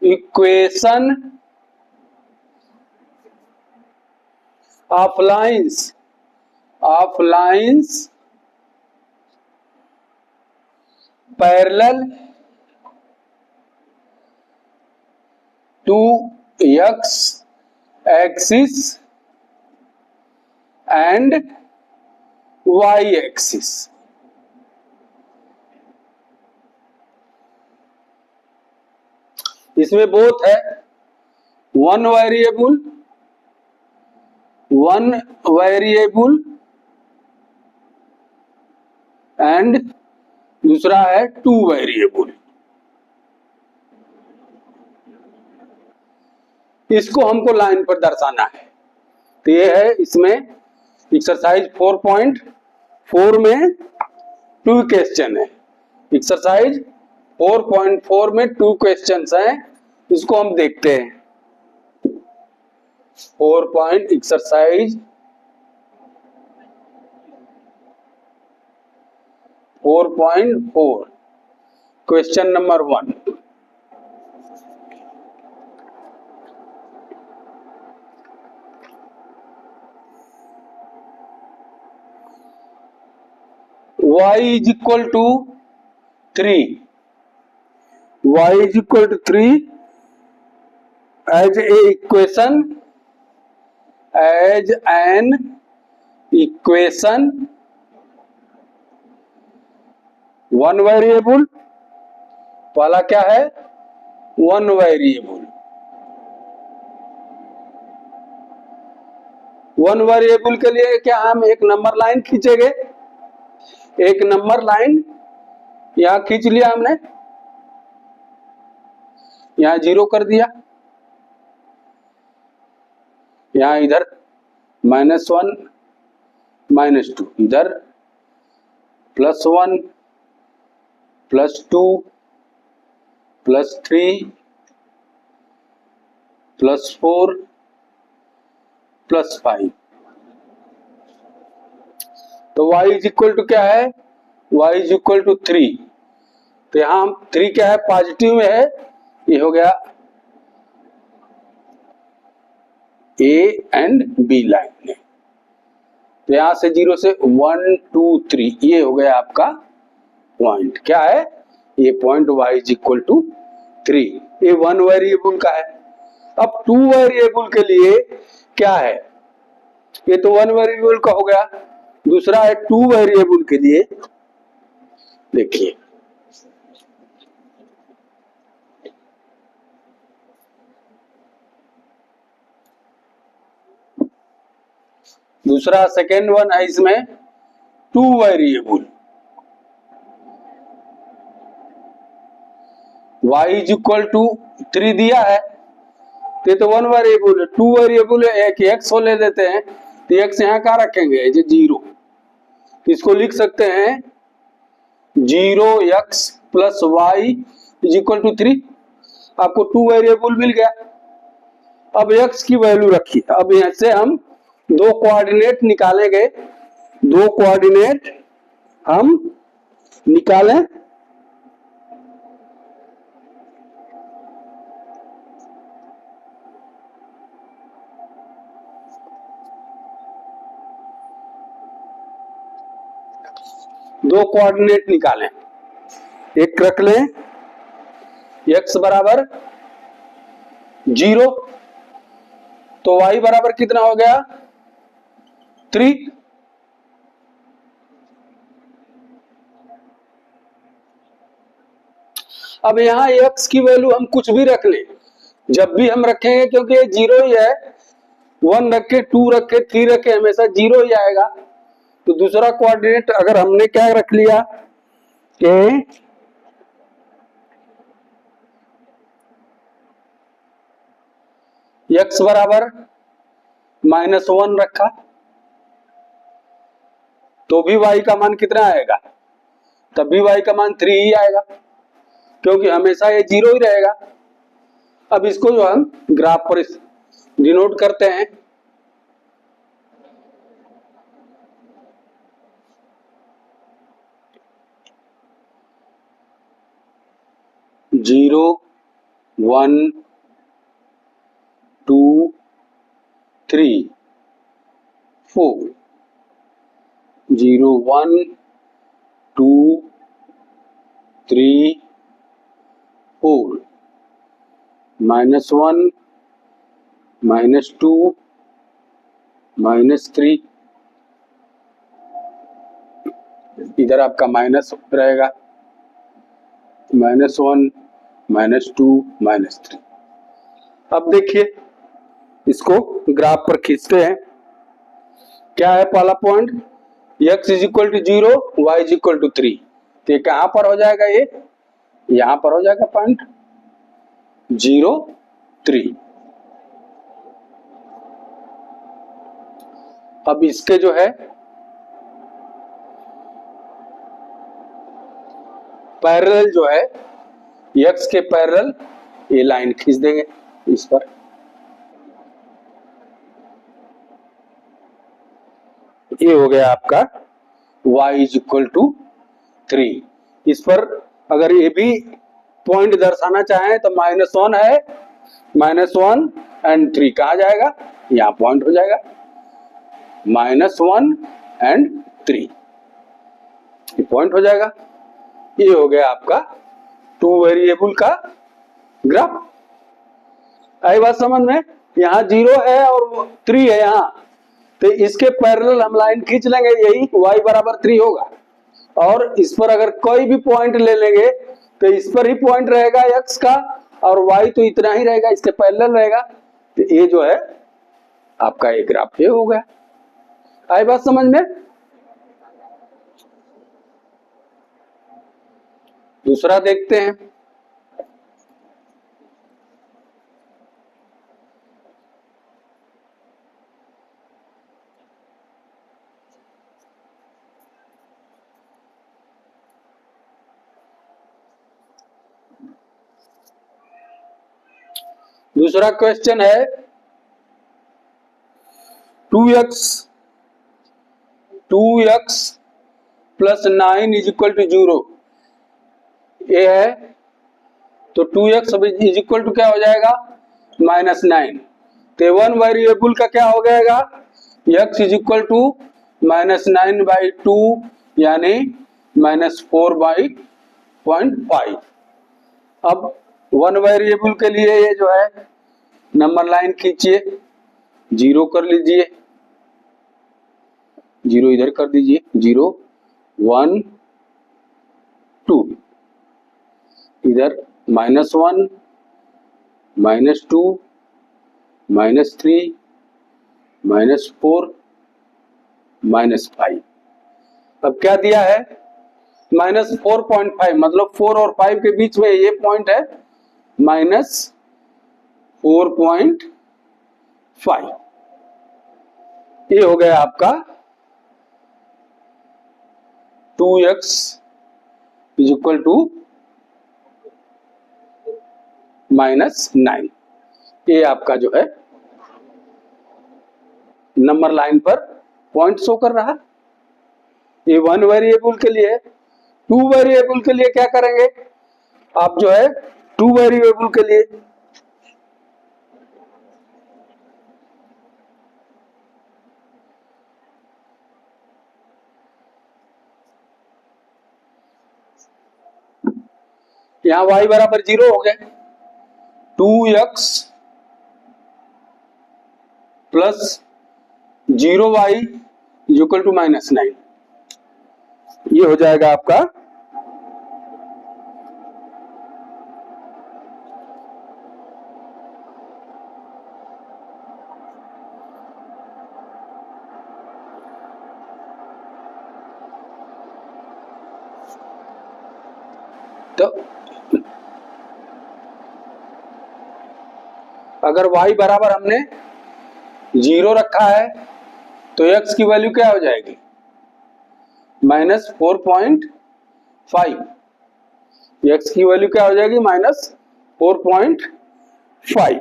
Equation of lines parallel to x axis and Y axis. इसमें both है one variable and दूसरा है two variable. इसको हमको लाइन पर दर्शाना है। तो ये है इसमें एक्सरसाइज 4.4 में 2 क्वेश्चन है। एक्सरसाइज 4.4 में 2 क्वेश्चंस हैं, इसको हम देखते हैं। 4.4 question number 1। y is equal to 3 as an equation one variable. पहला क्या है? One variable. वन वेरिएबल के लिए क्या हम एक नंबर लाइन खींचेंगे? एक नंबर लाइन यहां खींच लिया हमने, यहां 0 कर दिया, यहां इधर -1 -2, इधर +1 +2 +3 +4 +5। तो y इज इक्वल टू क्या है? y is equal to 3। तो यहां हम 3 क्या है? पॉजिटिव में है, ये हो गया A एंड B लाइन में। तो यहां से 0 से 1 2 3 ये हो गया आपका पॉइंट। क्या है ये point? y is equal to 3। ये वन वेरिएबल का है। अब टू वेरिएबल के लिए क्या है? ये तो वन वेरिएबल का हो गया। दूसरा है टू वेरिएबल के लिए, देखिए दूसरा सेकेंड वन है इसमें two variable. y is equal to 3 दिया है, तो वन वेरिएबल है। टू वेरिएबल है, एक x ले देते हैं, तो x यहाँ क्या रखेंगे? 0। इसको लिख सकते हैं 0x plus Y is equal to 3। आपको टू वेरिएबल मिल गया। अब x की वैल्यू रखिए। अब यहाँ से हम दो कोऑर्डिनेट निकालेंगे। दो कोऑर्डिनेट हम निकालें। दो कोऑर्डिनेट निकालें। एक रख लें x बराबर 0, तो y बराबर कितना हो गया? 3। अब यहाँ x की वैल्यू हम कुछ भी रख लें, जब भी हम रखेंगे, क्योंकि ये 0 ही है। 1 रखे, 2 रखे, 3 रखे, हमेशा 0 ही आएगा। तो दूसरा कोऑर्डिनेट अगर हमने क्या रख लिया कि x बराबर -1 रखा, तो भी y का मान कितना आएगा? तब भी y का मान 3 ही आएगा, क्योंकि हमेशा ये 0 ही रहेगा। अब इसको जो हम ग्राफ पर डिनोट करते हैं, जीरो 1 2 3 4 0 1 2 3 4 -1 -2 -3, इधर आपका माइनस रहेगा, -1 -2 -3। अब देखिए इसको ग्राफ पर खींचते हैं। क्या है पहला point, x is equal to 0, y is equal to 3। तो ये कहां पर हो जाएगा, ये यहां पर हो जाएगा पॉइंट 0 3। अब इसके जो है पैरेलल जो है x के पैरेलल ये लाइन खींच देंगे इस पर। ये हो गया आपका y इज इक्वल टू 3। इस पर अगर ये भी पॉइंट दर्शाना चाहें तो -1 है, -1 एंड 3 कहा जाएगा, यहां पॉइंट हो जाएगा, -1 एंड 3 ये पॉइंट हो जाएगा। ये हो गया आपका 2 वेरिएबल का ग्राफ। आई बात समझ में, यहाँ 0 है और 3 है यहाँ, तो इसके पैरेलल हम लाइन खींच लेंगे, यही y बराबर 3 होगा। और इस पर अगर कोई भी पॉइंट ले लेंगे तो इस पर ही पॉइंट रहेगा x का, और y तो इतना ही रहेगा, इसके पैरेलल रहेगा। तो ये जो है आपका एक ग्राफ ये हो गया। आई बात समझ में। दूसरा देखते हैं। दूसरा क्वेश्चन है 2x plus 9 is equal to 0 ये है। तो 2x इज इक्वल टू क्या हो जाएगा, -9। तो वन वेरिएबल का क्या हो जाएगा, x इज इक्वल टू -9/2 यानी -4/0.5। अब वन वेरिएबल के लिए ये जो है नंबर लाइन खींचिए, 0 कर लीजिए, 0 इधर कर दीजिए, 0 1 2, इधर -1 -2 -3 -4 -5। अब क्या दिया है, -4.5, मतलब 4 और 5 के बीच में ये पॉइंट है, -4.5। ये हो गया आपका 2x इज इक्वल टू -9। ये आपका जो है नंबर लाइन पर पॉइंट शो कर रहा। ये वन वेरिएबल के लिए। 2 वेरिएबल के लिए क्या करेंगे आप, जो है 2 वेरिएबल के लिए यहां y बराबर 0 हो गए, 2x plus 0y is equal to -9। ये हो जाएगा आपका तो अगर y बराबर हमने 0 रखा है तो x की वैल्यू क्या हो जाएगी, -4.5। x की वैल्यू क्या हो जाएगी, -4.5।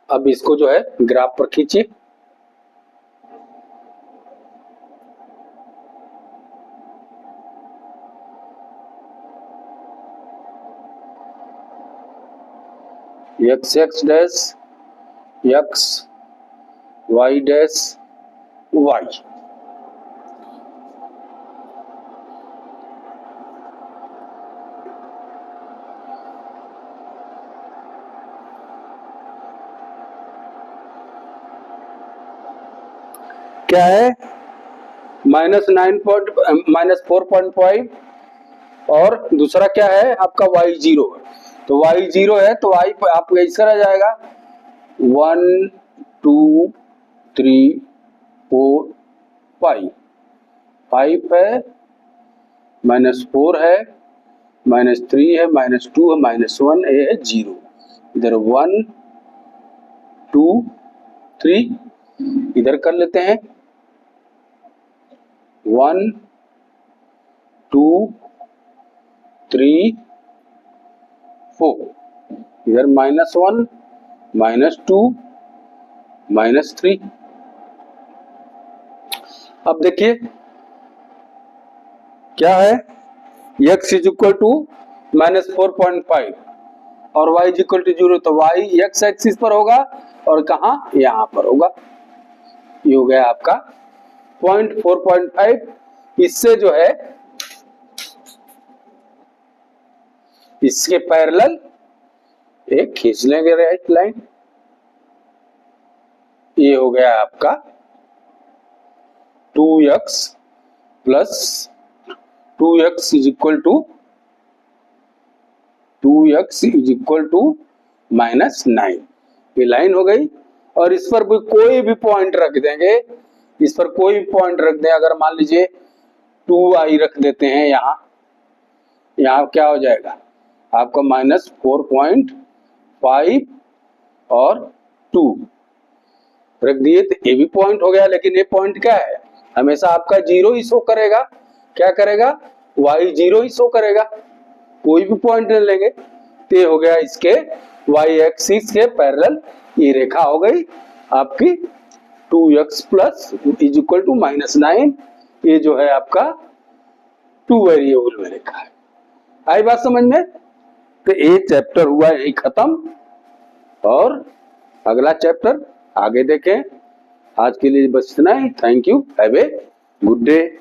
अब इसको जो है ग्राफ पर खींचिए। X x dash x y dash y. क्या है -4.5 और दूसरा क्या है आपका y0 है। तो y0 है तो y आपका इस तरह जाएगा 1 2 3 4 5 5 है -4 है -3 है -2 है -1 ये है 0। इधर 1 2 3 इधर कर लेते हैं 1 2 3 4 इधर -1 -2 -3। अब देखिए क्या है x इज इक्वल टू -4.5 और y इज इक्वल टू 0 तो y x एक्सिस पर होगा और कहा यहां पर होगा। ये हो गया आपका 4.5। इससे जो है इसके पैरेलल एक खींच लेंगे राइट लाइन। ये हो गया आपका 2x plus 2x is equal to -9। ये लाइन हो गई और इस पर भी कोई भी पॉइंट रख देंगे। इस पर कोई भी पॉइंट रख दें, अगर मान लीजिए 2i रख देते हैं यहाँ क्या हो जाएगा आपका -4.5 और 2 रख दिए तो ये भी पॉइंट हो गया। लेकिन ये पॉइंट क्या है हमेशा आपका 0 ही शो करेगा। क्या करेगा y0 ही शो करेगा, कोई भी पॉइंट ले लेंगे। तो ये हो गया इसके y एक्सिस के पैरेलल ये रेखा हो गई आपकी 2x plus is equal to -9। ये जो है आपका 2 वेरिएबल में रेखा है। आई बात समझ में? तो ये चैप्टर हुआ यही खत्म और अगला चैप्टर आगे देखें। आज के लिए बस इतना ही। Thank you, have a good day.